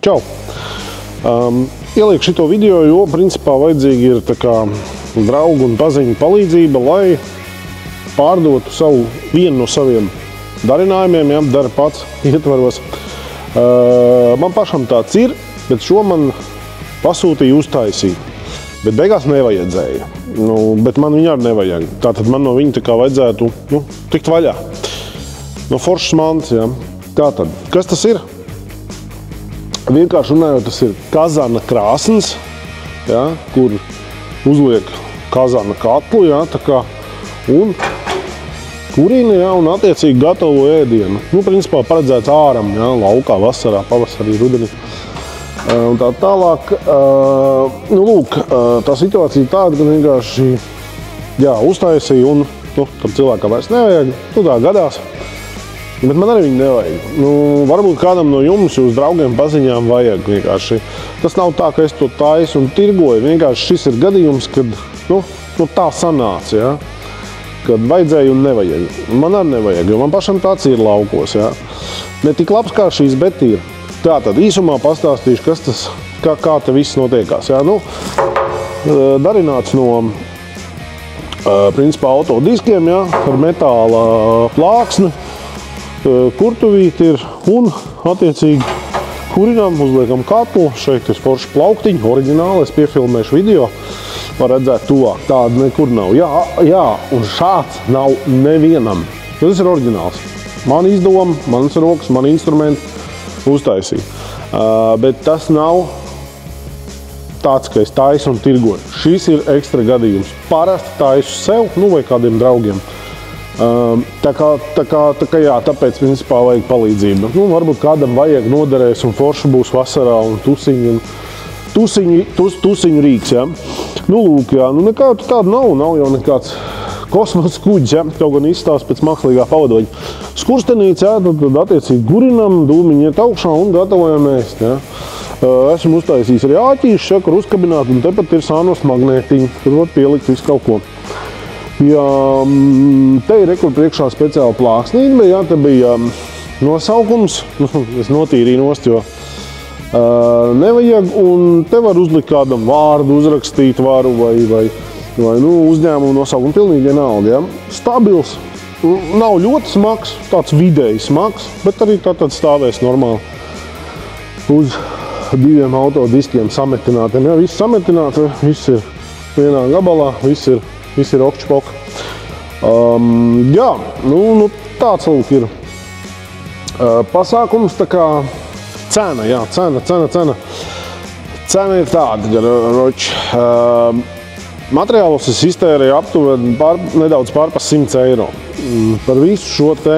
Čau! Ielieku šito video, jo principā vajadzīgi ir tā kā draugu un paziņu palīdzība, lai pārdotu vienu no saviem darinājumiem, ja, dara pats ietvaros. Man pašam tāds ir, bet šo man pasūtīja uztaisīt. Bet beigās nevajadzēja. Bet man viņa arī nevajag. Tātad man no viņa tā kā vajadzētu tikt vaļā. No foršas mantas, ja. Tātad, kas tas ir? Vienkārši runājot, tas ir kazana krāsns, ja, kur uzliek kazana katlu, ja, tā kā, un kurina, ja, un attiecīgi gatavo ēdienu. Principā paredzēts āram, ja, laukā, vasarā, pavasarī, rudenī. Un tā tālāk, lūk, tā situācija tāda, ka vienkārši, jā, uztaisīja un, tam cilvēkam vairs nevajag, tā gadās. Bet man arī viņa nevajag. Varbūt kādam no jums, jūs draugiem paziņām vajag vienkārši. Tas nav tā, ka es to taisu un tirgoju. Vienkārši šis ir gadījums, kad, tā sanāca, ja? Kad vajadzēja un nevajag. Man arī nevajag, jo man pašam tāds ir laukos, ja? Ne tik labs kā šīs, bet ir. Tātad īsumā pastāstīšu, kas tas, kā te viss notiekās. Ja? Darināts no, principā, autodiskiem, ja? Ar metāla plāksni. Kurtuvīti ir un, attiecīgi, kurinām, uzliekam katlu. Šeit ir forši plauktiņi, oriģināli, es piefilmēšu video, var redzēt tuvāk. Tāda nekur nav. Jā, un šāds nav nevienam. Tas ir oriģināls. Man izdoma, manas rokas, mani instrumenti uztaisīja. Bet tas nav tāds, ka es taisu un tirgoju. Šis ir ekstra gadījums. Parasti taisu sev, vai kādiem draugiem. Tā kā jā, tāpēc principā vajag palīdzību. Varbūt kādam vajag noderēs un forši būs vasarā un tusiņu rīks, ja. Lūk, jā, nekā tāda nav jau nekāds kosmosa kuģis, ja. Kaut gan izstāst pēc mākslīgā pavadoņa. Skurstenīts, jā, tad attiecīgi gurinam, dūmiņi iet augšā un gatavojam ēst, ja. Esmu uztaisījis arī āķīšus, ja, kur uzkabināt, un tepat ir sānos magnētiņi, kur var pielikt visu kaut ko. Jā, te ir rekur priekšā speciāla plāksnīte, bet jā, te bija nosaukums, es notīrīju nost, jo nevajag, un te var uzlikt kādam vārdu, uzrakstīt varu vai uzņēmumu nosaukumu, pilnīgi vienalga, ja. Stabils, nav ļoti smags, tāds vidēji smags, bet arī tātad stāvēs normāli uz diviem autodiskiem sametinātiem, ja, viss sametināts, viss ir vienā gabalā, viss ir okčpok. Jā, tāds lūk ir pasākums, tā kā cena, jā, cena. Cena ir tāda, roči. Materiālos es iztērēju aptuveni nedaudz pār pa 100 eiro. Par visu šo te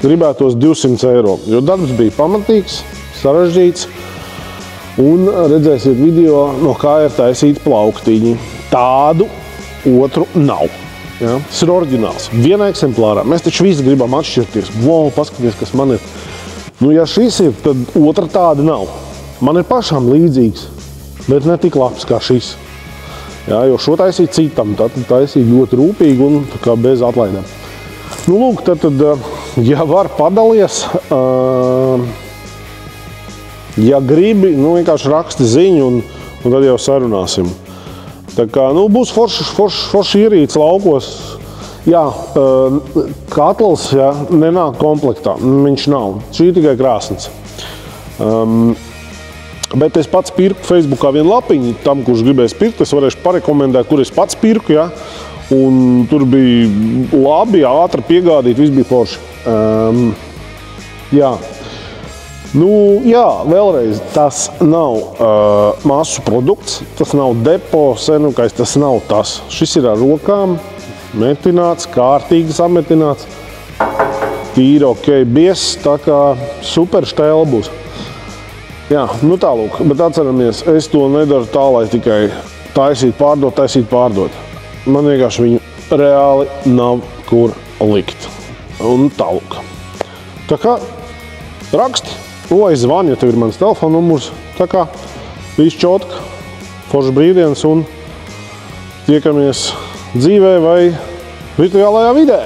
gribētos 200 eiro, jo darbs bija pamatīgs, sarežģīts, un redzēsiet video, no kā ir taisīti plauktiņi. Tādu otru nav. Ja? Tas ir oriģināls. Vienā eksemplārā. Mēs taču visi gribam atšķirties. Wow, paskaties, kas man ir. Ja šis ir, tad otra tāda nav. Man ir pašām līdzīgs, bet ne tik labs kā šis. Ja, jo šo taisīja citam, tad taisīja ļoti rūpīgi un tā kā bez atlaidēm. Lūk, tad, ja var padalies, ja gribi, vienkārši raksti ziņu un tad jau sarunāsim. Tā kā, būs forši ierīts laukos. Jā, katls, jā, nenāk komplektā, viņš nav. Šī tikai krāsns. Bet es pats pirku Facebookā vienu lapiņu, tam, kurš gribēs pirkt, es varēšu parekomendēt, kur es pats pirku, jā. Un tur bija labi, ātri piegādīt, viss bija forši. Jā. Jā, vēlreiz, tas nav masu produkts, tas nav depo, senukais, tas nav tas. Šis ir ar rokām, metināts, kārtīgi sametināts, tīri ok, biezs, tā kā super štēla būs. Jā, tālūk, bet atceramies, es to nedaru tā, lai tikai taisīt, pārdot. Man vienkārši viņu reāli nav kur likt. Un tālūk. Tā kā raksti. Vai zvani, ja tev ir mans telefona numurs. Tā kā viss čotka, foršs brīvdienas un tiekamies dzīvē vai virtuālajā vidē.